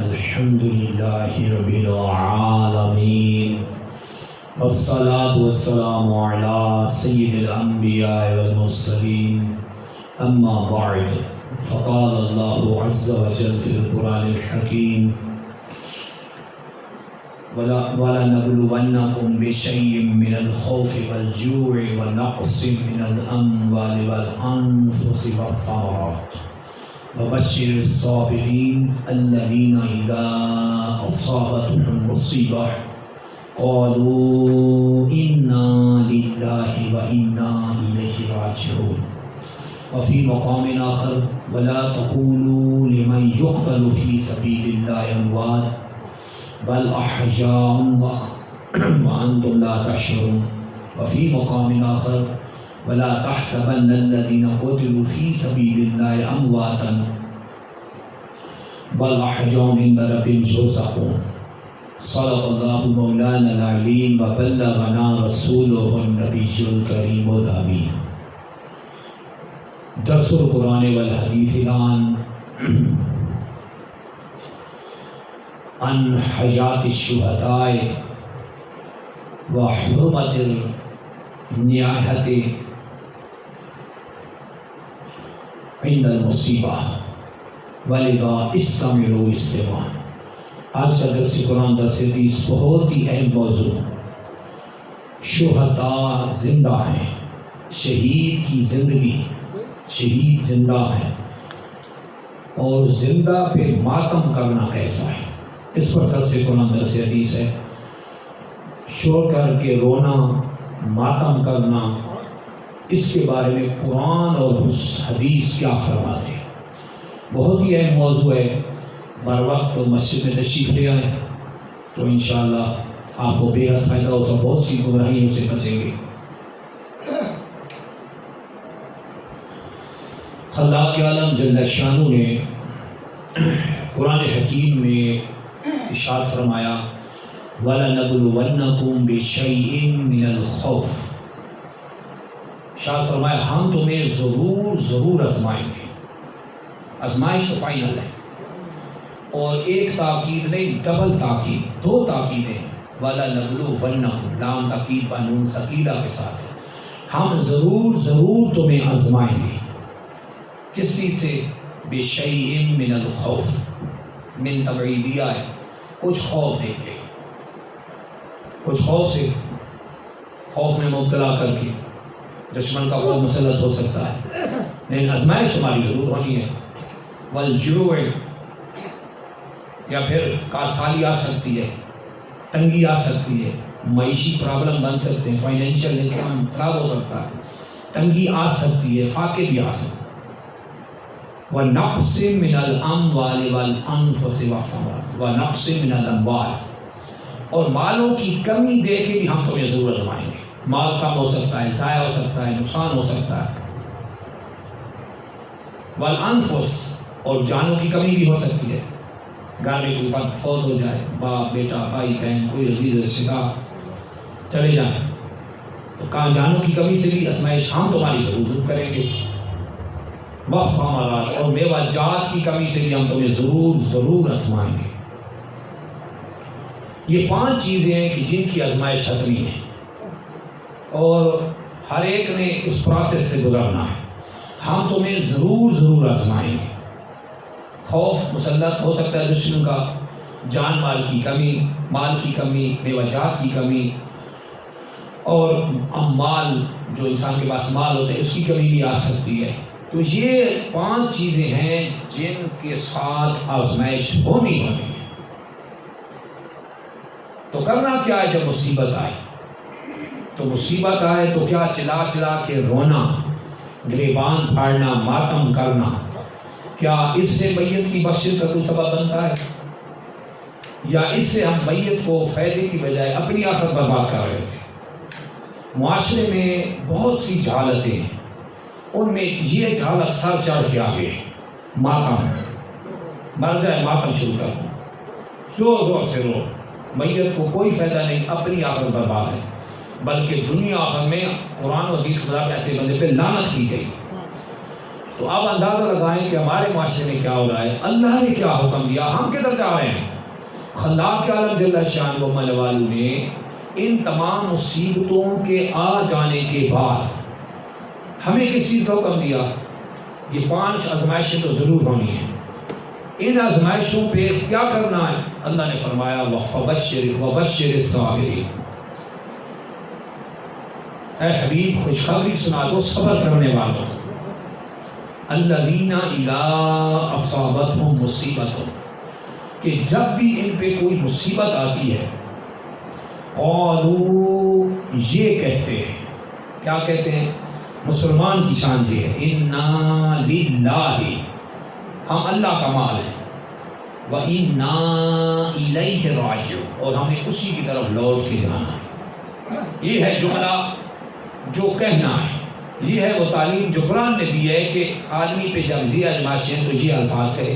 الحمد للہ رب العالمین والصلاة والسلام علی سید الانبیاء والمرسلین اما بعد فقال اللہ عز وجل فی القرآن الحکیم وَلَنَبْلُوَنَّكُمْ بِشَيْءٍ مِّنَ الْخَوْفِ وَالْجُوعِ وَنَقْصٍ مِّنَ الْأَمْوَالِ وَالْأَنفُسِ وَالثَّمَرَاتِ وَبَشِّرِ الصَّابِرِينَ الَّذِينَ إِذَا أَصَابَتْهُم مُّصِيبَةٌ قَالُوا إِنَّا لِلَّهِ وَإِنَّا إِلَيْهِ رَاجِعُونَ وفي مقام آخر وَلَا تَقُولُوا لِمَن يُقْتَلُ فِي سَبِيلِ اللَّهِ أَمْوَاتٌ بل احجاء وانتم لا تشعرون وفي مقام آخر ولا تحسبن الذين قتلوا في سبيل الله امواتا بل احجاء عند ربهم يرزقون صدق الله مولانا العليم وبلغنا رسوله النبي الكريم الامين. درس القرآن والحديث الآن عن حیات الشہداء و حرمت النیاحت عند المصیبہ ولذا استمعوا استماعا. آج کا درس قرآن درس حدیث بہت ہی اہم موضوع. شہداء زندہ ہیں، شہید کی زندگی، شہید زندہ ہے اور زندہ پہ ماتم کرنا کیسا ہے، اس پر درس قرآن درس حدیث ہے. شور کر کے رونا، ماتم کرنا، اس کے بارے میں قرآن اور حدیث کیا فرماتے ہیں. بہت ہی اہم موضوع ہے. بر وقت تو مسجد میں تشریف لے آئیں تو انشاءاللہ آپ کو بے حد فائدہ ہوگا، بہت سی گمراہیوں سے بچیں گے. خلاق عالم جل شانہ نے قرآن حکیم میں ارشاد فرمایا وَلَنَبْلُوَنَّكُمْ بِشَيْءٍ مِّنَ الْخَوْفِ. ارشاد فرمایا ہم تمہیں ضرور آزمائیں گے. آزمائش تو فائنل ہے اور ایک تاکید نہیں، ڈبل تاکید، دو تاکیدیں. وَلَنَبْلُوَنَّكُمْ لام تاکید بنون ثقیلہ کے ساتھ ہے. ہم ضرور تمہیں آزمائیں گے. کس چیز سے؟ بِشَيْءٍ مِّنَ الْخَوْفِ. من تبعیدیہ ہے، کچھ خوف دے کے، کچھ خوف سے، خوف میں مبتلا کر کے. دشمن کا خوف مسلط ہو سکتا ہے لیکن آزمائش ہماری ضرور ہونی ہے. والجوع، یا پھر کاسالی آ سکتی ہے، تنگی آ سکتی ہے، معیشی پرابلم بن سکتے ہیں، فائنینشیل نظام خراب ہو سکتا ہے، تنگی آ سکتی ہے، فاقے بھی آ سکتے ہیں. وَنَقْصٍ مِّنَ الْأَمْوَالِ وَالْأَنفُسِ وَالثَّمَرَاتِ وَنَقْصٍ مِّنَ الْأَمْوَالِ. اور مالوں کی کمی دے کے بھی ہم تمہیں ضرور آزمائیں گے. مال کم ہو سکتا ہے، ضائع ہو سکتا ہے، نقصان ہو سکتا ہے. والانفس، اور جانوں کی کمی بھی ہو سکتی ہے. گھر میں کوئی فوت ہو جائے، باپ بیٹا بھائی بہن کوئی عزیز رشتہ دار چلے جائیں تو کہاں جانوں کی کمی سے بھی آزمائش ہم تمہاری ضرور کریں گے. والثمرات، اور میوہ جات کی کمی سے بھی ہم تمہیں ضرور آزمائیں گے. یہ 5 چیزیں ہیں کہ جن کی آزمائش حتمی ہے اور ہر ایک نے اس پروسیس سے گزرنا ہے. ہم تمہیں ضرور آزمائیں گے. خوف مسلط ہو سکتا ہے دشمن کا، جان مال کی کمی، مال کی کمی، میوہ جات کی کمی، اور مال جو انسان کے پاس مال ہوتا ہے اس کی کمی بھی آ سکتی ہے. تو یہ 5 چیزیں ہیں جن کے ساتھ آزمائش ہونی ہے. تو کرنا کیا ہے جب مصیبت آئے؟ تو مصیبت آئے تو کیا چلا کے رونا، گریبان پھاڑنا، ماتم کرنا؟ کیا اس سے میت کی بخشش کا کوئی سبب بنتا ہے؟ یا اس سے ہم میت کو فائدے کی بجائے اپنی آخرت برباد کر رہے تھے؟ معاشرے میں بہت سی جہالتیں ہیں، ان میں یہ جہالت سر چڑھ کے آگے. ماتم، مر جائے ماتم شروع کر دو، زور سے رو. میت کو کوئی فائدہ نہیں، اپنی آخرت برباد ہے. بلکہ دنیا آخر میں قرآن و حدیث کے مطابق ایسے بندے پہ لعنت کی گئی. تو اب اندازہ لگائیں کہ ہمارے معاشرے میں کیا ہو رہا ہے، اللہ نے کیا حکم دیا، ہم کدھر جا رہے ہیں۔ خلاق عالم جل شان و والو نے ان تمام مصیبتوں کے آ جانے کے بعد ہمیں کس چیز کا حکم دیا؟ یہ 5 آزمائشیں تو ضرور ہونی ہیں، ان آزمائشوں پہ کیا کرنا ہے؟ اللہ نے فرمایا وَبَشِّرِ الصَّابِرِينَ، اے حبیب خوشخبری سنا دو صبر کرنے والوں کو، الَّذِينَ إِذَا أَصَابَتْهُمْ مُصِیبَةٌ، کہ جب بھی ان پہ کوئی مصیبت آتی ہے، قالوا، یہ کہتے ہیں، کیا کہتے ہیں؟ مسلمان کی شان یہ ہے، اِنَّا لِلَّهِ، ہم اللہ کا مال ہے، وَإِنَّا إِلَيْهِ رَاجِعُونَ، اور ہم نے اسی کی طرف لوٹ کے جانا ہے۔ یہ ہے جملہ جو کہنا ہے، یہ ہے وہ تعلیم جو قرآن نے دی ہے کہ آدمی پہ جب یہ آزمائشیں تو یہ الفاظ کہے،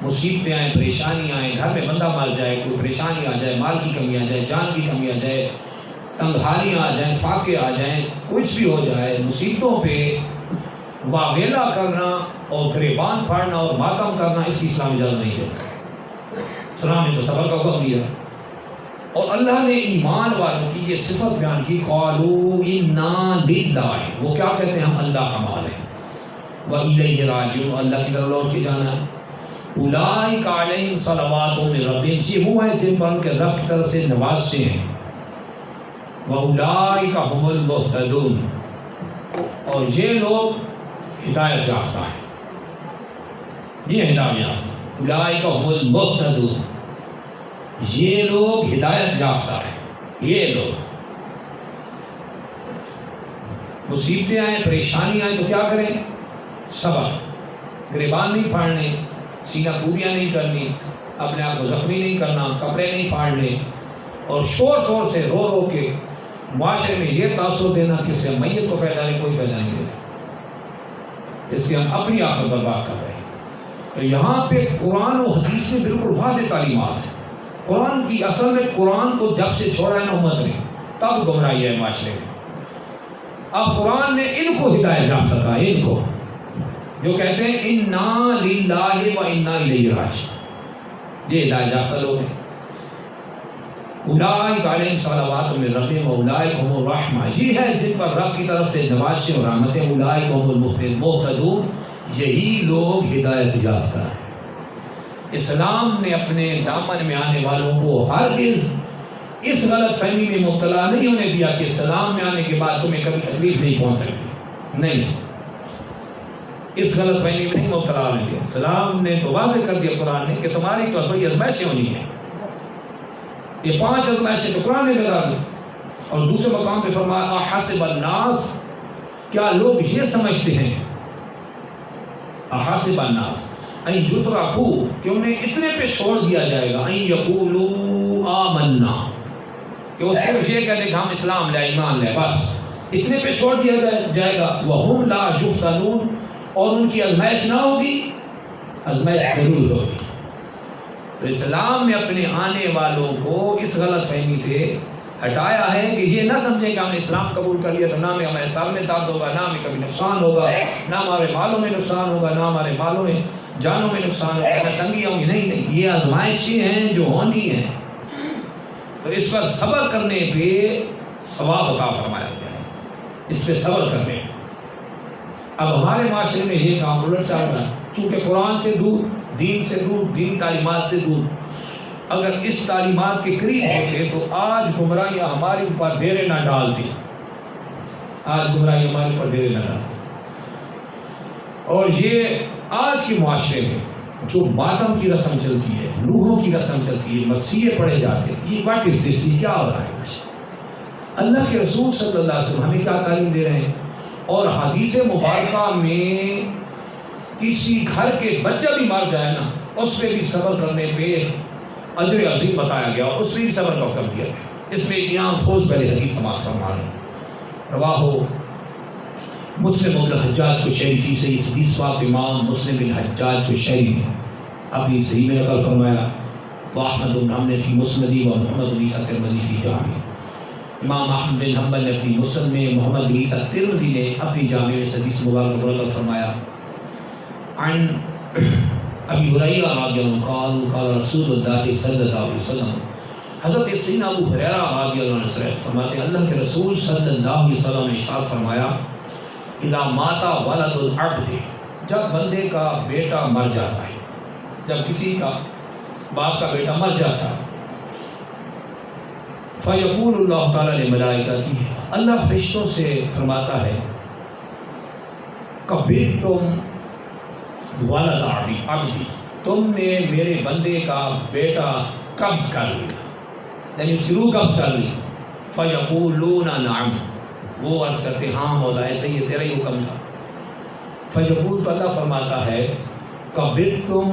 مصیبتیں آئیں، پریشانی آئیں، گھر میں بندہ مر جائے، کوئی پریشانی آ جائے، مال کی کمی آ جائے، جان کی کمی آ جائے، تنگحالیاں آ جائیں، فاقے آ جائیں، کچھ بھی ہو جائے، مصیبتوں پہ واویلا کرنا اور گریبان پھاڑنا اور ماتم کرنا، اس کی اسلام اجازت نہیں دیتا۔ اسلام نے تو صبر کا حکم دیا، اور اللہ نے ایمان والوں کی یہ صفت بیان کی، قالوا اِنَّا لِلَّهِ، وہ کیا کہتے ہیں؟ ہم اللہ کا مال ہے، وَإِلَيْهِ رَاجِعُونَ، اللہ کی طرف لوٹ کے جانا ہے۔ اولئک علیہم صلوات من ربہم، یہ وہ ہیں جن پر ان کے رب کی طرف سے نوازشیں ہیں، وَأُولَئِكَ هُمُ الْمُهْتَدُونَ، اور یہ لوگ ہدایت یافتہ ہیں، یہ ہدایت یافتہ، اولئک هم المهتدون، یہ لوگ ہدایت یافتہ ہیں، یہ لوگ۔ مصیبتیں آئیں، پریشانی آئیں تو کیا کریں؟ صبر، گریبان نہیں پھاڑنے، سینہ پوریاں نہیں کرنی، اپنے آپ کو زخمی نہیں کرنا، کپڑے نہیں پھاڑنے، اور شور شور سے رو رو کے معاشرے میں یہ تاثر دینا کہ اس سے میت کو فائدہ نہیں، کوئی فائدہ نہیں دے، اس لیے ہم اپنی آخرت برباد کر رہے ہیں۔ تو یہاں پہ قرآن و حدیث میں بالکل واضح تعلیمات ہیں۔ قرآن کی اصل میں قرآن کو جب سے چھوڑا ہے نا امت نے، تب گمراہی ہے معاشرے میں۔ اب قرآن نے ان کو ہدایت یافتہ کہا، ان کو جو کہتے ہیں اِنَّا لِلَّهِ وَإِنَّا إِلَيْهِ رَاجِعُونَ، یہ ہدایت یافتہ لوگ ہیں۔ اولئک علیہم صلوات من ربہم واولئک هم الرحمہ، یہ ہے جن پر رب کی طرف سے نوازشیں اور رحمتیں، اولئک هم المہتدون، یہی لوگ ہدایت یافتہ ہیں۔ اسلام نے اپنے دامن میں آنے والوں کو ہرگز اس غلط فہمی میں مبتلا نہیں ہونے دیا کہ اسلام میں آنے کے بعد تمہیں کبھی تکلیف نہیں پہنچ سکتی، نہیں، اس غلط فہمی میں نہیں مبتلا ہونے دیا۔ اسلام نے تو واضح کر دیا قرآن نے کہ تمہاری تو بڑی آزمائشیں ہونی ہیں، یہ 5 آزمائشیں تو قرآن نے لگا دی، اور دوسرے مقام پہ فرمایا احسب الناس، کیا لوگ یہ سمجھتے ہیں، احسب الناس ان یترکوا، کہ انہیں اتنے پہ چھوڑ دیا جائے گا، ان یقولوا آمنا، کہ وہ صرف یہ کہتے کہ ہم اسلام لے، ایمان لے، بس اتنے پہ چھوڑ دیا جائے گا، وہم لا یفتنون، اور ان کی آزمائش نہ ہوگی، آزمائش ضرور ہوگی۔ تو اسلام میں اپنے آنے والوں کو اس غلط فہمی سے ہٹایا ہے کہ یہ نہ سمجھیں کہ ہم نے اسلام قبول کر لیا تو نہ ہمارے سر میں درد ہوگا، نہ ہمیں کبھی نقصان ہوگا، نہ ہمارے مالوں میں نقصان ہوگا، نہ ہمارے مالوں میں جانوں میں نقصان ہوگا، نہ تنگیاں ہوں گی، نہیں نہیں، یہ آزمائشیں ہیں جو ہونی ہیں، تو اس پر صبر کرنے پہ ثواب عطا فرمایا گیا ہے، اس پہ صبر کرنے۔ اب ہمارے معاشرے میں یہ کام الٹ چل رہا ہے، چونکہ قرآن سے دور، دین سے دور، دینی تعلیمات سے دور، اگر اس تعلیمات کے قریب ہوتے تو آج گمراہیاں ہمارے اوپر ڈیرے نہ ڈالتی، آج گمراہیاں ہمارے اوپر ڈیرے نہ ڈالتی۔ اور یہ آج کے معاشرے میں جو ماتم کی رسم چلتی ہے، روحوں کی رسم چلتی ہے، مسیحے پڑھے جاتے ہیں، یہ واٹ از دس، یہ کیا ہو رہا ہے؟ اللہ کے رسول صلی اللہ علیہ وسلم ہمیں کیا تعلیم دے رہے ہیں؟ اور حدیث مبارکہ میں کسی گھر کے بچہ بھی مر جائے نا، اس پہ بھی صبر کرنے پہ اجر عظیم بتایا گیا، اور اس میں بھی صبر کا حکم دیا گیا۔ اس میں ایک امام فوز پہلے حدیث سماعت فرما رہے ہیں، رواہ مسلم بن حجاج کو شریفی سے، اس حدیث پاک امام مسلم بن حجاج کو شریف نے اپنی صحیح میں نقل فرمایا، واحمد بن حنبل فی مسندی و محمد بن عیسیٰ ترمذی فی جامع، امام احمد بن حنبل نے اپنی مسند میں، محمد بن عیسیٰ ترمذی نے اپنی جامع میں حدیث مبارک کو نقل فرمایا عن ابی ہریرہ رضی اللہ عنہ قال قال رسول اللہ صلی اللہ علیہ وسلم، حضرت سیدنا ابو ہریرہ رضی اللہ عنہ سے فرماتے ہیں اللہ کے رسول صلی اللہ علیہ وسلم نے ارشاد فرمایا اذا مات ولد العبد، جب بندے کا بیٹا مر جاتا ہے، جب کسی کا باپ کا بیٹا مر جاتا ہے، فیقول اللہ تعالیٰ لملائکتہ، اللہ فرشتوں سے فرماتا ہے قبضتم ولد عبدی، تم نے میرے بندے کا بیٹا قبض کر لیا، یعنی اس کی روح قبض کر لی۔ فیقولون نعم، وہ عرض کرتے ہاں مولا ایسا ہی ہے، تیرا ہی حکم تھا۔ فیقول، تو اللہ فرماتا ہے قبضتم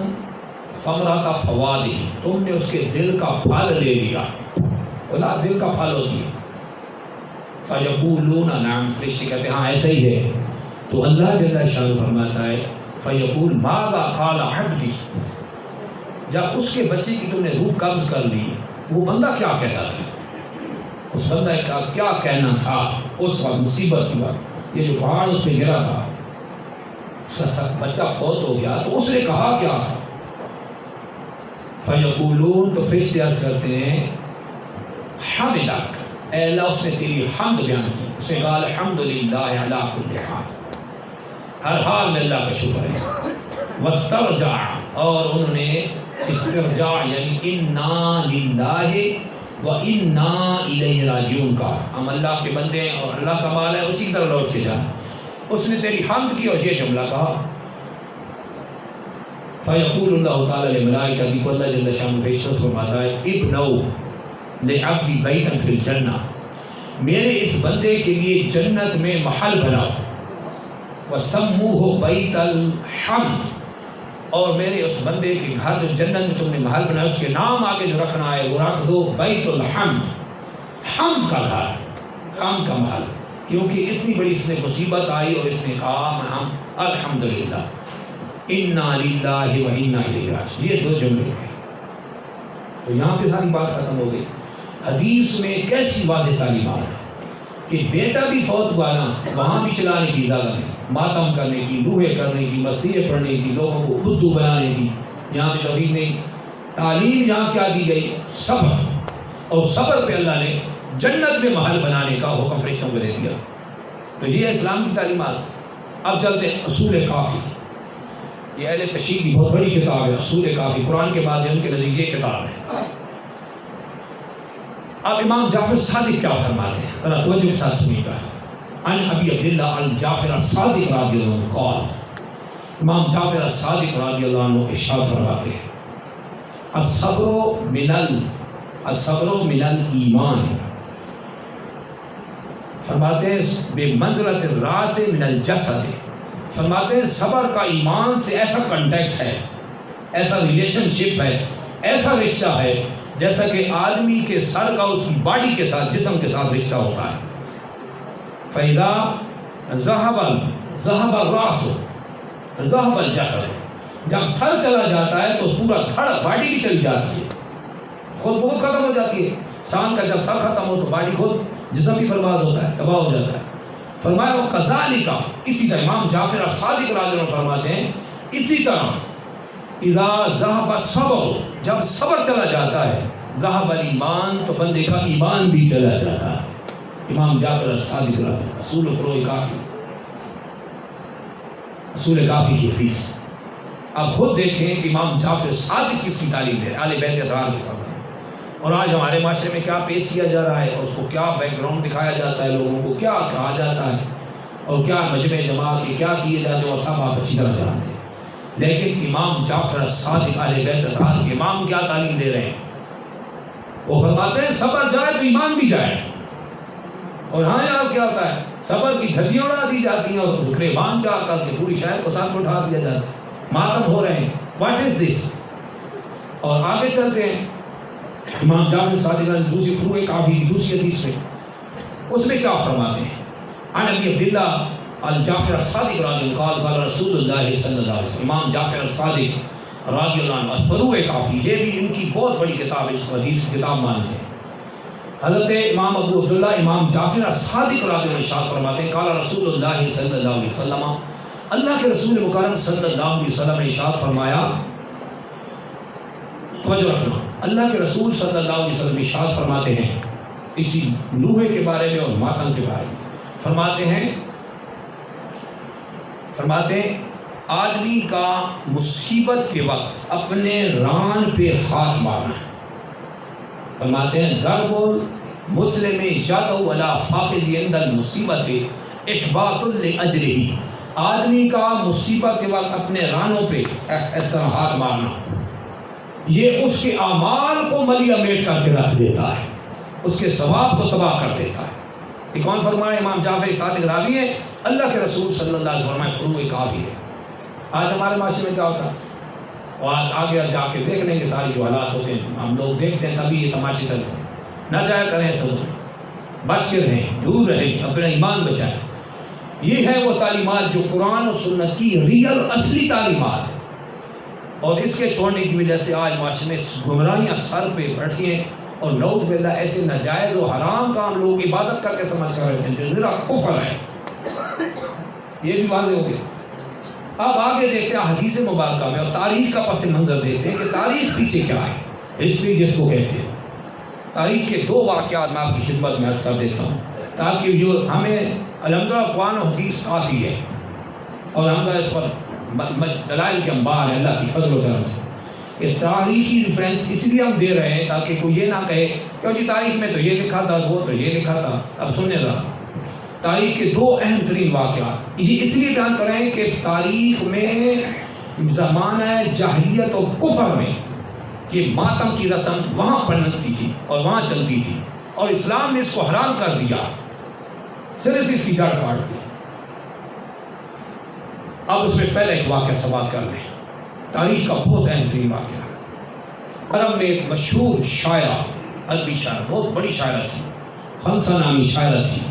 ثمرۃ فوادہ، تم نے اس کے دل کا پھل لے لیا، اولاد دل کا پھل ہوتی ہے۔ فیقولون نعم، فرشتے کہتے ہیں ہاں ایسا ہی ہے۔ تو اللہ جل شانہ فرماتا ہے فیقول ماذا قال عبدی، جب اس کے بچے کی تم نے روح قبض کر لی، وہ بندہ کیا کہتا تھا، اس بندہ کا کیا کہنا تھا اس وقت مصیبت کی بات، یہ جو پہاڑ اس پہ گرا تھا، اس کا بچہ فوت ہو گیا، تو اس نے کہا کیا تھا؟ فیقولون، تو فرشتے عرض کرتے ہیں حمدک، اے اللہ اس نے تیری حمد بیان کی، اس نے کہا الحمدللہ علی کل حال، ہر حال میں اللہ کا شکر ہے۔ واسترجع، اور انہوں نے استرجاع یعنی انا للہ و انا الیہ راجعون کا، ہم اللہ کے بندے ہیں اور اللہ کا مال ہے، اسی کی طرف لوٹ کے جانا۔ اس نے تیری حمد کی اور یہ جملہ کہا۔ فیقول اللہ تعالیٰ لملائکتہ، کو اللہ جل شانہ فرشتوں سے فرماتا ہے ابنوا لعبدی بیتا فی الجنہ، میرے اس بندے کے لیے جنت میں محل بناؤ، وسموہ بیت الحمد، اور میرے اس بندے کے گھر جو جنت میں تم نے محل بنایا اس کے نام آگے جو رکھنا ہے وہ رکھ دو بیت الحمد، حمد کا گھر، حمد کا محل، کیونکہ اتنی بڑی اس نے مصیبت آئی اور اس نے کہا ہم الحمدللہ انا للہ و انا الیہ راجعون، یہ دو جملے ہیں۔ تو یہاں پہ ساری بات ختم ہو گئی۔ حدیث میں کیسی واضح تعلیمات ہے کہ بیٹا بھی فوت ہوا نا، وہاں بھی چلانے کی اجازت نہیں، ماتم کرنے کی، لوہے کرنے کی، مسیحے پڑھنے کی، لوگوں کو بدھو بنانے کی، یہاں پہ توفیق نہیں۔ تعلیم یہاں کیا دی گئی؟ صبر، اور صبر پہ اللہ نے جنت میں محل بنانے کا حکم فرشتوں کو دے دیا۔ تو یہ ہے اسلام کی تعلیمات۔ اب چلتے ہیں اصول کافی، یہ اہل تشریح کی بہت بڑی کتاب ہے اصول کافی، قرآن کے بعد ان کے نزدیک یہ کتاب ہے۔ اب امام جعفر صادق کیا فرماتے ہیں، ذرا توجہ کے ساتھ سنیے گا۔ عن ابی عبداللہ الجعفر الصادق رضی اللہ عنہ قال، امام جعفر الصادق رضی اللہ عنہ ارشاد فرماتے ہیں الصبر من الایمان، فرماتے ہیں بے منزلۃ الراس من الجسد، فرماتے ہیں صبر کا ایمان سے ایسا کنٹیکٹ ہے، ایسا ریلیشن شپ ہے، ایسا رشتہ ہے جیسا کہ آدمی کے سر کا اس کی باڈی کے ساتھ، جسم کے ساتھ رشتہ ہوتا ہے۔ فَإِذَا ذَهَبَ الرَّأْسُ ذَهَبَ الْجَسَدُ، جب سر چلا جاتا ہے تو پورا دھڑ باڈی بھی چلی جاتی ہے، خود بہت ختم ہو جاتی ہے۔ انسان کا جب سر ختم ہو تو باڈی خود، جسم بھی برباد ہوتا ہے، تباہ ہو جاتا ہے۔ فرمایا وَكَذَلِكَ، اسی طرح امام جعفر الصادق رضی اللہ عنہ فرماتے ہیں اسی طرح اذا ذهب الصبر، جب صبر چلا جاتا ہے، ذهب الایمان، تو بندے کا ایمان بھی چلا جاتا ہے۔ امام جعفر الصادق رضی اللہ عنہ، اصول فروع کافی، اصول کافی کی حدیث۔ اب خود دیکھیں کہ امام جعفر صادق کس کی تعلیم دے رہے ہیں، اہل بیت اطہار کے فضل، اور آج ہمارے معاشرے میں کیا پیش کیا جا رہا ہے، اور اس کو کیا بیک گراؤنڈ دکھایا جاتا ہے، لوگوں کو کیا کہا جاتا ہے، اور کیا مجمع جماعت کے کیا کیے جاتے ہیں، اور سب آپ اچھی طرح جانتے ہیں۔ لیکن امام جعفر صادق اہل بیت اطہار کے امام کیا تعلیم دے رہے ہیں؟ وہ فرماتے ہیں صبر جائے تو ایمان بھی جائے، اور ہاں یہاں کیا ہوتا ہے، صبر کی دھجیاں اڑا دی جاتی ہیں اور گریبان چاہ کر کے پوری شہر کو ساتھ میں اٹھا دیا جاتا ہے، ماتم ہو رہے ہیں، واٹ از دس؟ اور آگے چلتے ہیں امام جعفر صادق نے دوسری فروع کافی کی دوسری حدیث میں، اس میں کیا فرماتے ہیں؟ عن ابی عبداللہ الجعفر الصادق رضی اللہ عنہ قال قال رسول اللہ صلی اللہ علیہ وسلم، امام جعفر الصادق رضی اللہ عنہ فروع کافی، یہ بھی ان کی بہت بڑی کتاب ہے، اس کو حدیث کی کتاب مانتے ہیں۔ حضرت امام ابو عبداللہ امام جعفر الصادق رضی اللہ عنہ ارشاد فرماتے ہیں قال رسول اللہ صلی اللہ علیہ وسلم، اللہ کے رسول مکرم صلی اللہ علیہ وسلم نے ارشاد فرمایا، توجہ رکھنا، اللہ کے رسول صلی اللہ علیہ وسلم ارشاد فرماتے ہیں اسی نوحے کے بارے میں اور ماتم کے بارے میں، فرماتے ہیں آدمی کا مصیبت کے وقت اپنے ران پہ ہاتھ مارنا، فرماتے ہیں ضرب المسلم یدہ علی فاخذہ عند المصیبت احباط لاجرہ، آدمی کا مصیبت کے وقت اپنے رانوں پہ اس طرح ہاتھ مارنا یہ اس کے اعمال کو ملیا میٹ کر کے رکھ دیتا ہے، اس کے ثواب کو تباہ کر دیتا ہے۔ یہ کون فرمایا؟ امام جعفر صادق راوی ہے، اللہ کے رسول صلی اللہ علیہ وسلم فروع کافی ہے۔ آج ہمارے معاشرے میں کیا ہوتا ہے، اور آگے جا کے دیکھ لیں گے ساری جو حالات ہوتے ہیں، ہم لوگ دیکھتے ہیں تبھی یہ تماشے چلتے ہیں۔ نہ جایا کریں سب، بچ کے رہیں، دور رہیں، اپنا ایمان بچائیں۔ یہ ہے وہ تعلیمات جو قرآن و سنت کی ریئل اصلی تعلیمات ہے، اور اس کے چھوڑنے کی وجہ سے آج معاشرے میں گمراہیاں سر پہ بیٹھی ہیں، اور نعوذ باللہ ایسے ناجائز و حرام کام لوگ عبادت کر کے سمجھ کر رہتے ہیں جو میرا کفر ہے، یہ بھی واضح ہو گیا۔ اب آگے دیکھتے ہیں حدیث مبارکہ میں اور تاریخ کا پس منظر دیکھتے ہیں کہ تاریخ پیچھے کیا ہے، ہسٹری جس کو کہتے ہیں۔ تاریخ کے دو واقعات میں آپ کی خدمت میں عرض کر دیتا ہوں تاکہ جو ہمیں الحمدللہ قرآن و حدیث کافی ہے، اور الحمدللہ اس پر دلائل کے انبار ہے اللہ کی فضل و کرم سے۔ یہ تاریخی ریفرنس اس لیے ہم دے رہے ہیں تاکہ کوئی یہ نہ کہے کہ جی تاریخ میں تو یہ لکھا تھا، وہ تو یہ لکھا تھا۔ اب سننے ذرا، تاریخ کے دو اہم ترین واقعات یہ اس لیے بیان کر رہے ہیں کہ تاریخ میں زمانہ جاہلیت اور کفر میں یہ ماتم کی رسم وہاں پنپتی تھی اور وہاں چلتی تھی، اور اسلام نے اس کو حرام کر دیا، سرے سے اس کی جڑ کاٹ دی۔ اب اس میں پہلے ایک واقعہ سماعت کر لیں، تاریخ کا بہت اہم ترین واقعہ۔ عرب میں ایک مشہور شاعرہ، عربی شاعر، بہت بڑی شاعرہ تھی، خنسا نامی شاعرہ تھی۔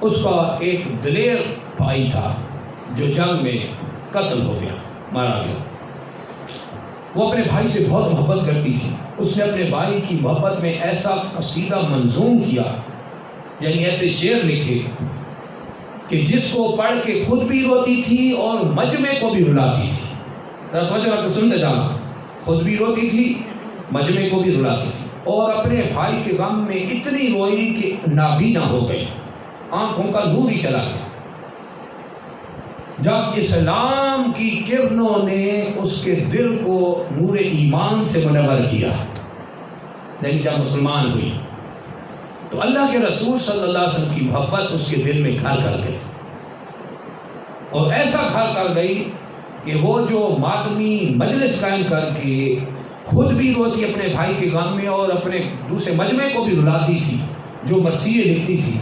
اس کا ایک دلیر بھائی تھا جو جنگ میں قتل ہو گیا، مارا گیا۔ وہ اپنے بھائی سے بہت محبت کرتی تھی۔ اس نے اپنے بھائی کی محبت میں ایسا قصیدہ منظوم کیا، یعنی ایسے شعر لکھے کہ جس کو پڑھ کے خود بھی روتی تھی اور مجمع کو بھی رلاتی تھی۔ توجہ رکھ کے سنتے جانا، خود بھی روتی تھی، مجمع کو بھی رلاتی تھی، اور اپنے بھائی کے غم میں اتنی روئی کہ نابینا ہو گئی، آنکھوں کا نور ہی چلا گیا۔ جب اسلام کی کرنوں نے اس کے دل کو نور ایمان سے منور کیا، لیکن جب مسلمان ہوئی تو اللہ کے رسول صلی اللہ علیہ وسلم کی محبت اس کے دل میں گھر کر گئی، اور ایسا گھر کر گئی کہ وہ جو ماتمی مجلس قائم کر کے خود بھی روتی اپنے بھائی کے غم میں اور اپنے دوسرے مجمع کو بھی رلاتی تھی، جو مرثیے لکھتی تھی،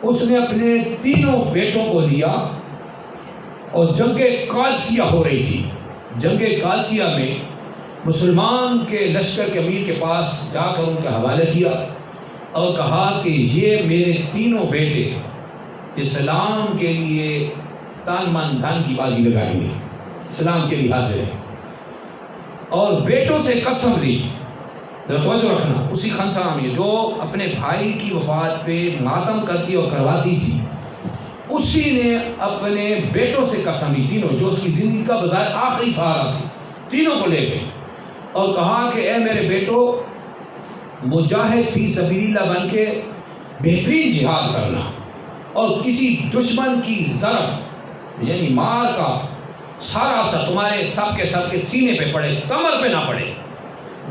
اس نے اپنے تینوں بیٹوں کو لیا، اور جنگ قادسیہ ہو رہی تھی۔ جنگ قادسیہ میں مسلمان کے لشکر کے امیر کے پاس جا کر ان کا حوالہ کیا اور کہا کہ یہ میرے تینوں بیٹے اسلام کے لیے تن من دھن کی بازی لگائیں گے، اسلام کے لیے حاضر ہیں، اور بیٹوں سے قسم لی۔ توجہ رکھنا، اسی خنسا میں جو اپنے بھائی کی وفات پہ ماتم کرتی اور کرواتی تھی، اسی نے اپنے بیٹوں سے قسم لی، تینوں جو اس کی زندگی کا بظاہر آخری سہارا تھی، تینوں کو لے گئے اور کہا کہ اے میرے بیٹو، مجاہد فی سبیل اللہ بن کے بہترین جہاد کرنا، اور کسی دشمن کی ضرب یعنی مار کا سارا اثر تمہارے سب کے سینے پہ پڑے، کمر پہ نہ پڑے،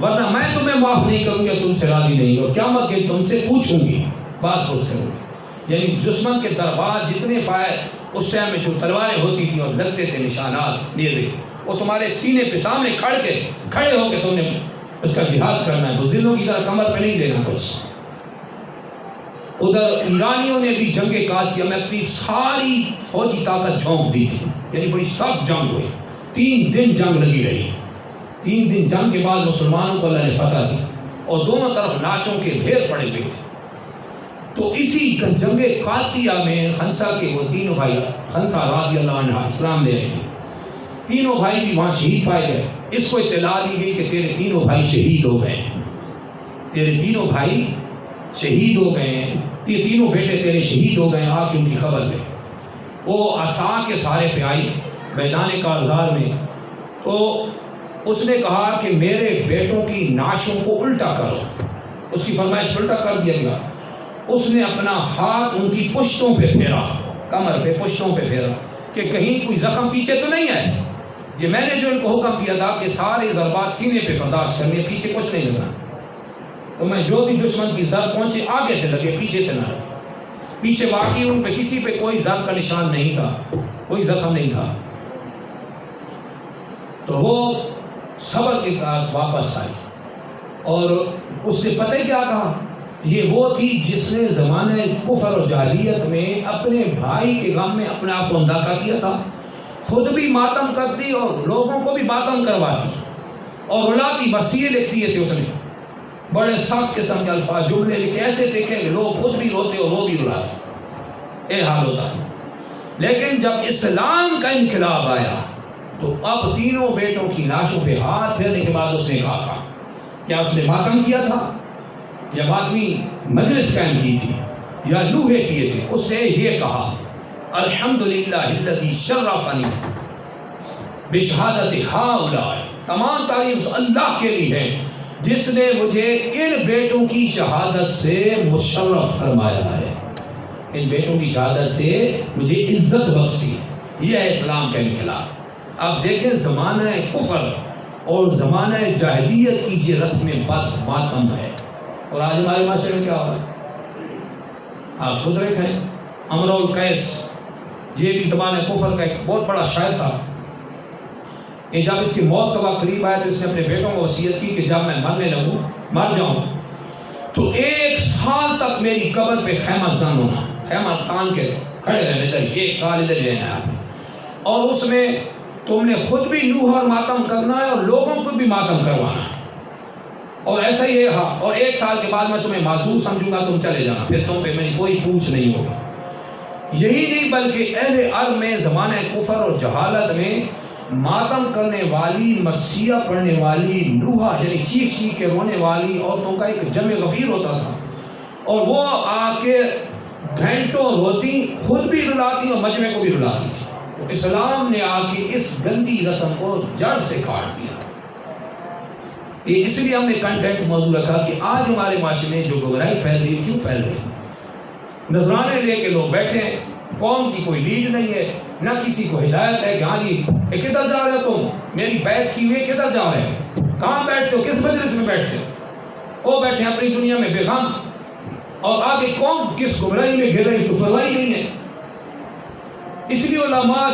ورنہ میں تمہیں معاف نہیں کروں گی، تم سے راضی نہیں ہو، قیامت کے تم سے پوچھوں گی، بات پوچھ کروں گی۔ یعنی دشمن کے دربار جتنے فائر اس ٹائم میں جو تلواریں ہوتی تھیں اور لگتے تھے نشانات نیزے، وہ تمہارے سینے پہ سامنے کھڑے ہو کے تم نے اس کا جہاد کرنا ہے، بزدلوں کی طرح کمر پہ نہیں دینا کچھ۔ ادھر ایرانیوں نے بھی جنگ قادسیہ میں اپنی ساری فوجی طاقت جھونک دی تھی، یعنی بڑی سخت جنگ ہوئی، 3 دن جنگ لگی رہی۔ 3 دن جنگ کے بعد مسلمانوں کو اللہ نے فتح دی، اور دونوں طرف لاشوں کے ڈھیر پڑے ہوئے تھے۔ تو اسی جنگ قادسیہ میں خنسا کے وہ تینوں بھائی، خنسا رضی اللہ عنہ اسلام لے رہے تھے، تینوں بھائی بھی وہاں شہید پائے گئے۔ اس کو اطلاع دی گئی کہ تیرے تینوں بھائی شہید ہو گئے ہیں، تیرے تینوں بھائی شہید ہو گئے ہیں، تینوں بیٹے تیرے شہید ہو گئے ہیں، آ کے ان کی خبر لے۔ وہ عصا کے سہارے پہ آئی میدان کارزار میں، تو اس نے کہا کہ میرے بیٹوں کی نعشوں کو الٹا کرو، اس کی فرمائش الٹا کر دیا گیا۔ اس نے اپنا ہاتھ ان کی پشتوں پہ پھیرا، کمر پہ پشتوں پہ پھیرا کہ کہیں کوئی زخم پیچھے تو نہیں ہے، کہ میں نے جو ان کو حکم دیا تھا کہ سارے ضربات سینے پہ برداشت کرنے، پیچھے کچھ نہیں لگا، تو میں جو بھی دشمن کی ضرب پہنچے آگے سے لگے، پیچھے سے نہ لگے۔ پیچھے واقعی ان پہ کسی پہ کوئی ضرب کا نشان نہیں تھا، کوئی زخم نہیں تھا۔ تو وہ صبر کے ساتھ واپس آئی، اور اس نے پتہ کیا کہا، یہ وہ تھی جس نے زمانہ کفر اور جاہلیت میں اپنے بھائی کے غم میں اپنے آپ کو انداکا کیا تھا، خود بھی ماتم کرتی اور لوگوں کو بھی ماتم کرواتی اور رلاتی، بس یہ لکھ دیے تھے اس نے، بڑے سخت قسم کے الفاظ جملے لکھے ایسے تھے کہ لوگ خود بھی روتے اور وہ بھی رلاتے، یہ حال ہوتا ہے۔ لیکن جب اسلام کا انقلاب آیا تو اب تینوں بیٹوں کی لاشوں پہ ہاتھ پھیرنے کے بعد اس نے کہا، کیا اس نے ماتم کیا تھا یا باطنی مجلس قائم کی تھی یا لوہے کیے تھے؟ اس نے یہ کہا، الحمدللہ الذی شرفنی بشہادت ہؤلاء، تمام تعریف اللہ کے لیے ہے جس نے مجھے ان بیٹوں کی شہادت سے مشرف فرمایا ہے، ان بیٹوں کی شہادت سے مجھے عزت بخشی۔ یہ ہے اسلام کا انقلاب۔ اب دیکھیں زمانہ کفر اور زمانہ جاہلیت کی یہ رسم بد ماتم ہے، اور آج ہمارے معاشرے میں کیا ہو رہا ہے آپ خود دیکھیں۔ امر القیس یہ بھی زمانہ کفر کا ایک بہت بڑا شاعر تھا، کہ جب اس کی موت کا وقت قریب آیا تو اس نے اپنے بیٹوں کو وصیت کی کہ جب میں مرنے لگوں، مر جاؤں، تو 1 سال تک میری قبر پہ خیمہ زن ہونا، خیمہ تان کے کھڑے رہنے، ادھر 1 سال ادھر رہنا ہے آپ نے، اور اس میں تم نے خود بھی نوح اور ماتم کرنا ہے اور لوگوں کو بھی ماتم کروانا ہے، اور ایسا ہی ہے، ہاں، اور 1 سال کے بعد میں تمہیں معذور سمجھوں گا، تم چلے جانا، پھر تم پہ میری کوئی پوچھ نہیں ہوگی۔ یہی نہیں بلکہ اہل عرب میں زمانہ کفر اور جہالت میں ماتم کرنے والی، مرثیہ پڑھنے والی، نوحہ یعنی چیخ چیخ کے رونے والی عورتوں کا ایک جمع غفیر ہوتا تھا، اور وہ آ کے گھنٹوں روتی، خود بھی رلاتی اور مجمع کو بھی رلاتی تھی۔ تو اسلام نے آ کے اس گندی رسم کو جڑ سے کاٹ دیا۔ یہ اس لیے ہم نے کنٹینٹ موضوع رکھا کہ آج ہمارے معاشرے میں جو گمراہی پھیل رہی ہے، کیوں پھیل رہی ہے؟ نذرانے لے کے لوگ بیٹھے ہیں، قوم کی کوئی لیڈ نہیں ہے، نہ کسی کو ہدایت ہے کہ ہاں جی یہ کدھر جا رہے ہو تم، میری بیعت کی ہوئی کدھر جا رہے ہو، کہاں بیٹھتے ہو، کس مجلس میں بیٹھتے ہو؟ وہ بیٹھے اپنی دنیا میں بے غم، اور آگے قوم کس گمراہی میں گر رہی اس کو پرواہ نہیں ہے۔ اس لیے علماء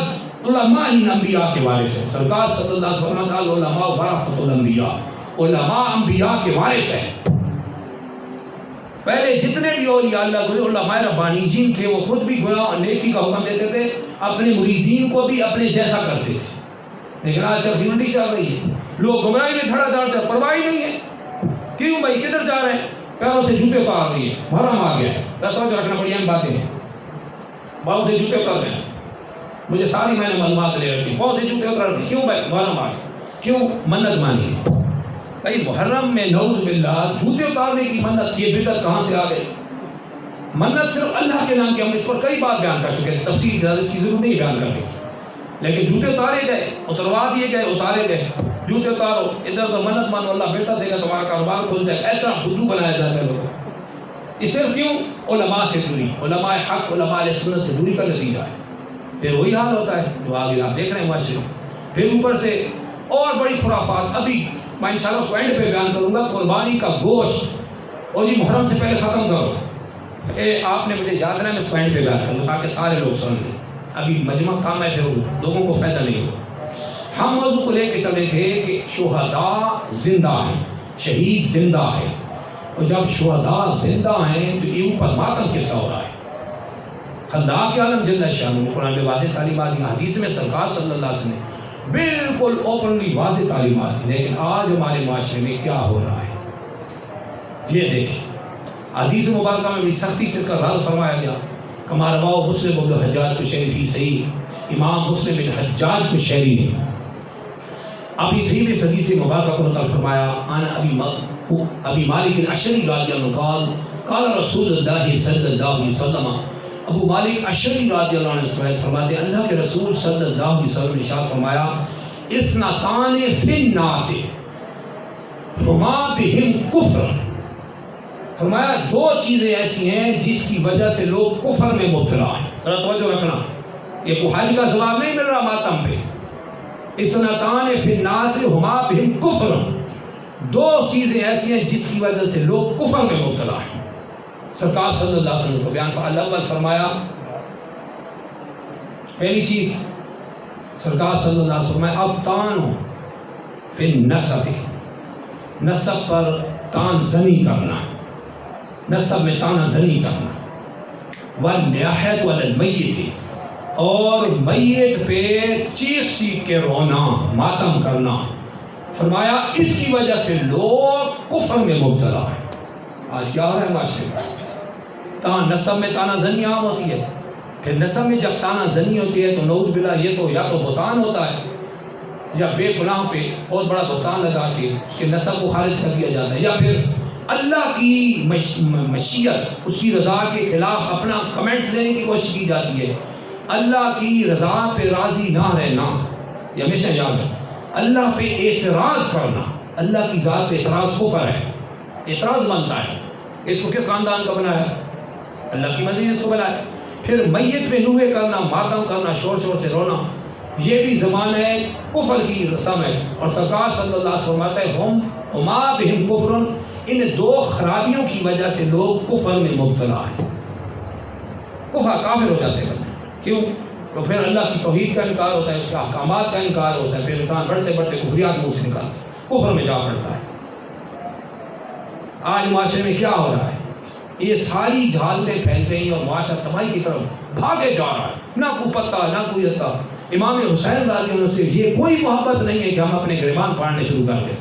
ہی انبیاء کے وارث ہیں۔ سرکار صلی اللہ علیہ وسلم قال علماء ورثۃ الانبیاء، علماء انبیاء کے وارث ہیں۔ پہلے جتنے بھی اولیاء اللہ کو علماء ربانیین تھے، وہ خود بھی گناہ اور نیکی کا حکم دیتے تھے، اپنے مریدین کو بھی اپنے جیسا کرتے تھے۔ لیکن آج جب یونٹی چل رہی ہے، لوگ گمراہی میں دھڑا دھڑتے ہیں، پرواہ نہیں ہے۔ کیوں بھائی کدھر جا رہے ہیں؟ پیروں سے جوتے اتار رہی ہے، محرم آ گیا ہے، توجہ رکھنا بڑی اہم باتیں ہیں۔ پاؤں سے جوتے اتار رہے ہیں، مجھے ساری میں نے معلومات لے رکھی، پاؤں سے جوتے اتار رہے ہیں، کیوں بھائی محرم آ گیا، کیوں منت مانی ہے؟ بھائی محرم میں نعوذ باللہ جوتے اتارنے کی منت، یہ بدعت کہاں سے آ گئی؟ منت صرف اللہ کے نام کی، ہم اس پر کئی بار بیان کر چکے ہیں، تفصیل زیادہ اس کی ضرورت نہیں بیان کرنے کی، لیکن جوتے اتارے گئے، اتروا دیے گئے، اتارے گئے، جوتے اتارو، ادھر ادھر منت مانو، اللہ بیٹا دے گا، تمہارا کاروبار کھل جائے، ایسا بدو بنایا جاتا ہے لوگوں کو۔ اس صرف کیوں؟ علماء سے دوری، علماء حق، علماء اہل سنت سے دوری کا نتیجہ ہے۔ پھر وہی حال ہوتا ہے جو آگے آپ دیکھ رہے ہیں معاشرے میں۔ پھر اوپر سے اور بڑی خرافات، ابھی میں انشاءاللہ اس کو اینڈ پہ بیان کروں گا، قربانی کا گوشت، اور جی محرم سے پہلے ختم کرو، آپ نے مجھے یاد رہا ہے، میں اس کو اینڈ پہ بیان کروں تاکہ سارے لوگ سن لیں، ابھی مجمع کام ہے، پھر لوگوں کو فائدہ نہیں ہو۔ ہم موضوع کو لے کے چلے تھے کہ شہداء زندہ ہیں، شہید زندہ ہے، اور جب شہداء زندہ ہیں تو یہ اوپر ماتم کس کا ہو رہا ہے؟ خلاق عالم جل شانہ نے قرآن میں واضح تعلیمات دی، حدیث میں سرکار صلی اللہ علیہ وسلم نے بالکل اوپنلی واضح تعلیمات دی، لیکن آج ہمارے معاشرے میں کیا ہو رہا ہے یہ دیکھیں۔ حدیث مبارکہ میں بھی سختی سے اس کا رد فرمایا گیا، کما رواہ مسلم بن الحجاج قشیری فی صحیح، امام مسلم بن حجاج قشیری نے اپنی صحیح میں حدیث مبارکہ کو نقل فرمایا، ان ابی مالک الاشعری رضی اللہ عنہ قال قال رسول اللہ صلی اللہ علیہ وسلم ابو مالک اشعری رضی اللہ عنہ سے فرماتے ہیں اللہ کے رسول صلی اللہ علیہ وسلم نے ارشاد فرمایا اثنتان فی الناس ہما بہم کفر، فرمایا دو چیزیں ایسی ہیں جس کی وجہ سے لوگ کفر میں مبتلا ہیں. ذرا توجہ رکھنا، یہ کوئی حج کا ثواب نہیں مل رہا ماتم پہ. اثنتان فی الناس ہما بہم کفر، دو چیزیں ایسی ہیں جس کی وجہ سے لوگ کفر میں مبتلا ہیں. سرکار صلی اللہ علیہ وسلم کو بیان الاول فرمایا، پہلی چیز سرکار صلی اللہ علیہ وسلم اب تانو فی النسب، نسب پر تان زنی کرنا، نسب میں تانا زنی کرنا. والنیاحت علی المیت، اور میت پہ چیخ چیخ کے رونا، ماتم کرنا. فرمایا اس کی وجہ سے لوگ کفر میں مبتلا ہیں. آج کیا ہو رہا ہے معاشرے میں؟ نسب میں تانا زنی عام ہوتی ہے، پھر نسب میں جب تانا زنی ہوتی ہے تو نعوذ باللہ یہ تو یا تو بہتان ہوتا ہے، یا بے گناہ پہ بہت بڑا بہتان لگا کے اس کے نسب کو خارج کر دیا جاتا ہے، یا پھر اللہ کی مشیت اس کی رضا کے خلاف اپنا کمنٹس لینے کی کوشش کی جاتی ہے. اللہ کی رضا پہ راضی نہ رہنا، یہ ہمیشہ یاد ہے. اللہ پہ اعتراض کرنا، اللہ کی ذات پہ اعتراض کفر ہے، اعتراض بنتا ہے. اس کو کس خاندان کا بنایا؟ اللہ کی مرضی نے اس کو بنایا. پھر میت پہ نوحے کرنا، ماتم کرنا، شور شور سے رونا، یہ بھی زمانہ کفر کی رسم ہے. اور سرکار صلی اللہ علیہ وسلم فرماتا ہے ہم ہما بہم کفر، ان دو خرابیوں کی وجہ سے لوگ کفر میں مبتلا ہیں. کفر کافر ہو جاتے ہیں. کیوں؟ تو پھر اللہ کی توحید کا انکار ہوتا ہے، اس کے احکامات کا انکار ہوتا ہے، پھر انسان بڑھتے بڑھتے کفریات منہ سے نکالتا ہے، کفر میں جا پڑتا ہے. آج معاشرے میں کیا ہو رہا ہے؟ یہ ساری جہالتیں پھیل گئی اور معاشرہ تباہی کی طرف بھاگے جا رہا ہے. نہ کوئی پتہ نہ کوئی عطا. امام حسین رضی اللہ عنہ سے یہ کوئی محبت نہیں ہے کہ ہم اپنے گریبان پھاڑنے شروع کر دیں،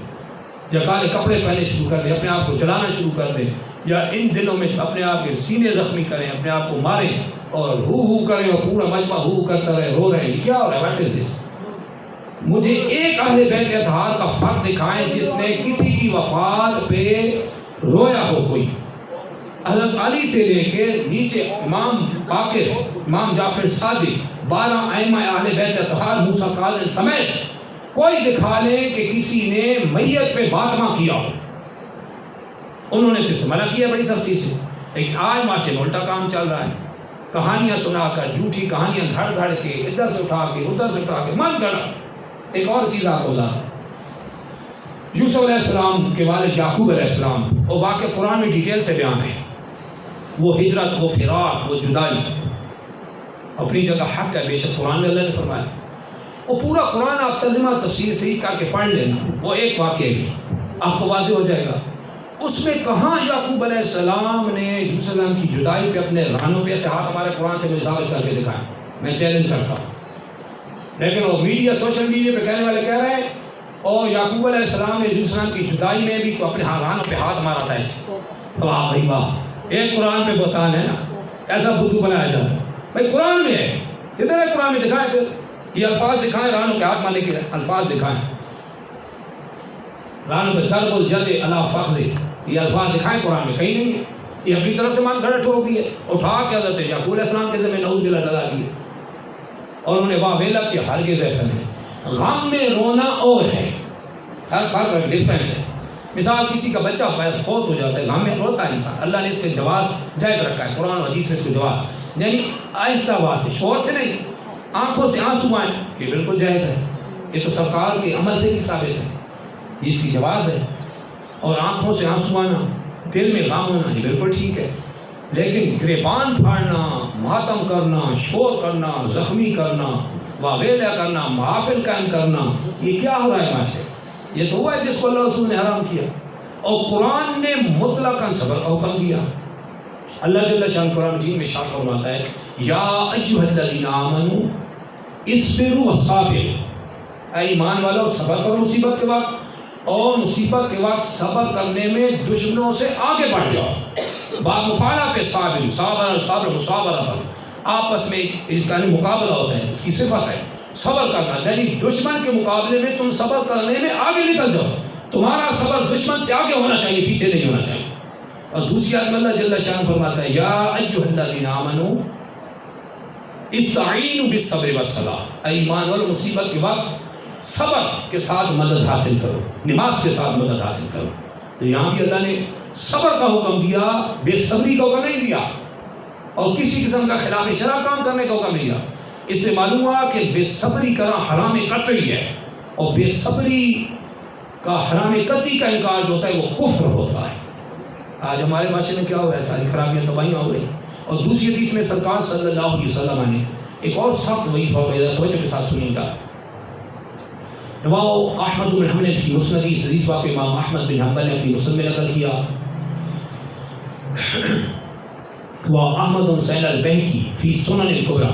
یا کالے کپڑے پہننے شروع کر دیں، اپنے آپ کو جلانا شروع کر دیں، یا ان دنوں میں اپنے آپ کے سینے زخمی کریں، اپنے آپ کو ماریں اور ہو کریں اور پورا مجمع ہو کرتا رہے، رو رہے ہیں. کیا ہو رہا ہے؟ واٹ از دس؟ مجھے ایک اہل بیت اطہار کا فرد دکھائیں جس نے کسی کی وفات پہ رویا ہو. کوئی حضرت علی سے لے کے نیچے امام باقر، امام جعفر صادق، 12 ائمہ اہل بیت اطہار، موسیٰ کاظم سمیت کوئی دکھا لیں کہ کسی نے میت پہ ماتم کیا ہو. انہوں نے تو اسے منع کیا بڑی سختی سے. لیکن آج معاشرے میں الٹا کام چل رہا ہے. کہانیاں سنا کر، جھوٹی کہانیاں گھڑ گھڑ کے، ادھر سے اٹھا کے ادھر سے اٹھا کے من گڑا. ایک اور چیز آپ کو بتا دیں، یوسف علیہ السلام کے والد یعقوب علیہ السلام، وہ واقعہ قرآن میں ڈیٹیل سے بیان ہے. وہ ہجرت، وہ فراق، وہ جدائی اپنی جگہ حق ہے، بے شک قرآن میں اللہ نے فرمایا. وہ پورا قرآن آپ ترجمہ تفسیر صحیح کر کے پڑھ لینا، وہ ایک واقعہ بھی آپ کو واضح ہو جائے گا. اس میں کہاں یعقوب علیہ السلام نے یوسف علیہ السلام کی جدائی پہ اپنے رانوں پہ سے ہاتھ ہمارے قرآن سے مجھے ثابت کر کے دکھائیں. میں چیلنج کرتا ہوں. لیکن وہ میڈیا، سوشل میڈیا پہ کہنے والے کہہ رہے ہیں اور یعقوب علیہ السلام نے یوسف علیہ السلام کی جدائی میں بھی تو اپنے رانوں پہ ہاتھ مارا تھا. ایسے واہ بھائی واہ، ایک قرآن پہ بہتان ہے نا، ایسا بدھو بنایا جاتا ہے. بھائی قرآن میں ہے، کدھر ہے قرآن میں؟ دکھائیں. پھر یہ الفاظ دکھائیں، رانوں پہ ہاتھ مارنے کے الفاظ دکھائیں. رانوں پہ ضرب الجد علی فخذ، یہ الفاظ دکھائیں قرآن میں. کہیں نہیں ہے. یہ اپنی طرف سے مان گھڑ ٹھوک دیے، اٹھا کے حضرت یعقوب علیہ السلام کے ذمہ نعوذ باللہ لگا دیے اور انہوں نے واہ ویلا کیا. ہرگز ایسا نہیں. غم میں رونا اور ہے، ہر فرق ڈفرینس ہے. مثال کسی کا بچہ فوت ہو جاتا ہے، غم میں روتا ہے انسان. اللہ نے اس کے جواز جائز رکھا ہے، قرآن و حدیث میں اس کو جواز، یعنی آہستہ آواز سے، شور سے نہیں، آنکھوں سے آنسو آئیں، یہ بالکل جائز ہے. یہ تو سرکار کے عمل سے بھی ثابت ہے، یہ اس کی جواز ہے. اور آنکھوں سے آنسو آنا، دل میں غم ہونا، یہ بالکل ٹھیک ہے. لیکن گریبان پھاڑنا، ماتم کرنا، شور کرنا، زخمی کرنا، واویلا کرنا، محافل قائم کرنا، یہ کیا ہو رہا ہے معاشرے؟ یہ تو وہ ہے جس کو اللہ رسول نے حرام کیا. اور قرآن نے مطلقاً صبر کا حکم دیا. اللہ جل شان قرآن مجید میں ارشاد فرماتا ہے یا ایھا الذین آمنوا اصبروا وصابروا، اے ایمان والو صبر کرو مصیبت کے وقت، اور مصیبت کے وقت صبر کرنے میں دشمنوں سے آگے بڑھ جاؤ. باب مفعلہ پہ صابر، صابر صابر مصابرہ، آپس میں اس کا مقابلہ ہوتا ہے، اس کی صفت ہے صبر کرنا. یعنی دشمن کے مقابلے میں تم صبر کرنے میں آگے نکل جاؤ. تمہارا صبر دشمن سے آگے ہونا چاہیے، پیچھے نہیں ہونا چاہیے. اور دوسری آیت میں اللہ جل شان فرماتا ہے یا ایھا الذین آمنوا استعینوا بالصبر والصلاۃ، اے ایمان والو مصیبت کے وقت صبر کے ساتھ مدد حاصل کرو، نماز کے ساتھ مدد حاصل کرو۔ تو یہاں بھی اللہ نے صبر کا حکم دیا، بے صبری کا حکم نہیں دیا، اور کسی قسم کا خلاف شرع کام کرنے کا حکم نہیں دیا۔ اس سے معلوم ہوا کہ بے صبری کرنا حرام قطعی ہے، اور بے صبری کا حرام قطعی کا انکار جو ہوتا ہے وہ کفر ہوتا ہے۔ آج ہمارے معاشرے میں کیا ہو رہا ہے، ساری خرابیاں تباہیاں ہو رہی ہیں۔ اور دوسری حدیث میں سرکار صلی اللہ علیہ وسلم نے ایک اور سخت وعید فرمائی، توجہ کے ساتھ سنیے گا۔ رواہ احمد بن حنبل فی مسند، اس حدیث واقع امام احمد بن حنبل نے اپنی مسند میں نقل کیا۔ واحمد بن حسین البیہقی فی سنن الکبری،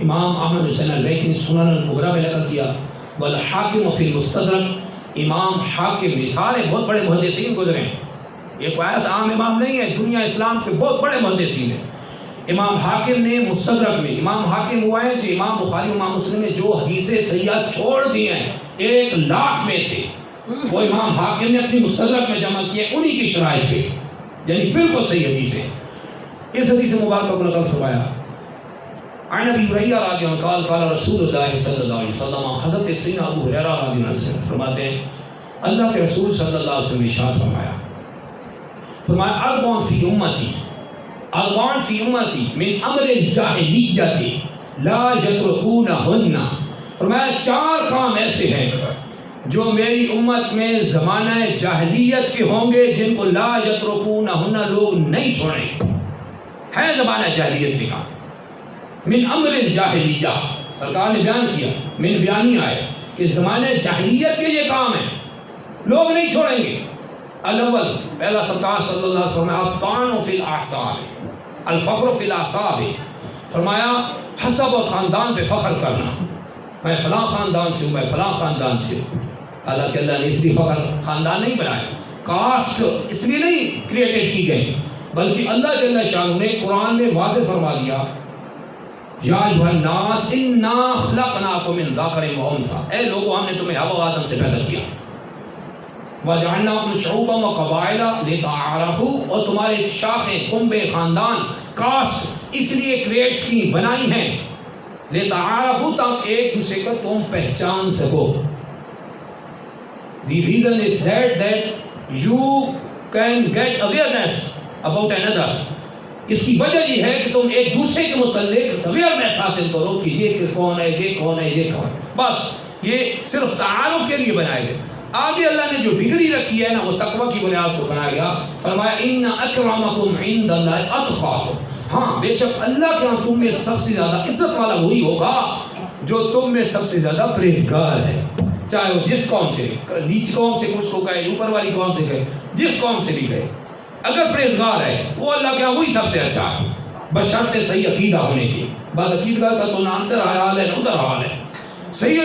امام احمد بن حسین البیہقی نے سنن الکبری میں نقل کیا۔ والحاکم فی المستدرک، امام حاکم نے، سارے بہت بڑے محدثین گزرے ہیں، یہ کوئی ایسا عام امام نہیں ہے، دنیا اسلام کے بہت بڑے محدثین ہیں۔ امام حاکم نے مستدرک میں، امام حاکم ہوا ہے جو امام بخاری امام مسلم نے جو حدیثیں صحیحہ چھوڑ دی ہیں 1,00,000 میں سے، وہ امام حاکم نے اپنی مستدرک میں جمع کیے انہی کی شرائط پہ، یعنی بالکل صحیح حدیثیں۔ اس حدیث مبارکہ کو نقل فرمایا عن ابی ہریرہ رضی اللہ عنہ قال رسول اللہ صلی اللہ علیہ وسلم، حضرت سیدنا ابو ہریرہ رضی اللہ عنہ سے فرماتے ہیں اللہ کے رسول صلی اللہ علیہ وسلم نے ارشاد فرمایا اربع فی امتی، اربع فی امتی من امر الجاہلیت لا یترکونہن، فرمایا 4 کام ایسے ہیں جو میری امت میں زمانہ جاہلیت کے ہوں گے، جن کو لا یترکونہن لوگ نہیں چھوڑیں گے، ہے زمانہ جاہلیت کے کام۔ من امر الجاہلیہ، سرکار نے بیان کیا، من بیانی آئے کہ زمانہ جاہلیت کے یہ کام ہیں، لوگ نہیں چھوڑیں گے۔ الاول، پہلا سرکار صلی اللہ علیہ وسلم الطعن فی الاعصاب، الفخر فی الاعصاب، فرمایا حسب اور خاندان پہ فخر کرنا، میں فلاں خاندان سے ہوں، میں فلاں خاندان سے ہوں۔ حالانکہ اللہ نے اس لیے فخر خاندان نہیں بنایا، کاسٹ اس لیے نہیں کریٹڈ کی گئی، بلکہ اللہ جل شانہ نے قرآن میں واضح فرما دیا یا ایھا الناس انا خلقناکم من ذکر و انثی، اے لوگوں ہم نے تمہیں حوا و آدم سے پیدا کیا، وجعلناکم شعوبا و قبائل لتعارفوا، اور تمہارے شاخیں، کنبے، خاندان، کاسٹ اس لیے کریٹس کی بنائی ہیں، لتعارفوا تاکہ ایک دوسرے کو تم پہچان سکو۔ The reason is that you can get awareness about another، اس کی وجہ یہ ہے کہ تم ایک دوسرے کے متعلق اویئرنیس حاصل کرو کہ یہ کون ہے، یہ کون ہے، یہ کون ہے، بس یہ صرف تعارف کے لیے بنائے گئے۔ آگے اللہ نے جو ڈگری رکھی ہے نا وہ تقوی کی بنیاد پر بنایا گیا، فرمایا ان اکرمکم عند اللہ اتقاکم، ہاں بے شک اللہ کے ہاں تم میں سب سے زیادہ عزت والا وہی ہوگا جو تم میں سب سے زیادہ پرہیزگار ہے، چاہے وہ جس قوم سے، نیچ قوم سے اس کو کہے، اوپر والی قوم سے کہے، جس قوم سے بھی کہے، اگر پرہیزگار ہے وہ اللہ کے ہاں وہی سب سے اچھا ہے، بشرط صحیح عقیدہ ہونے کی۔ بعد عقیدہ کا تو نہ اندر حال ہے نہ ادھر حال ہے، صحیح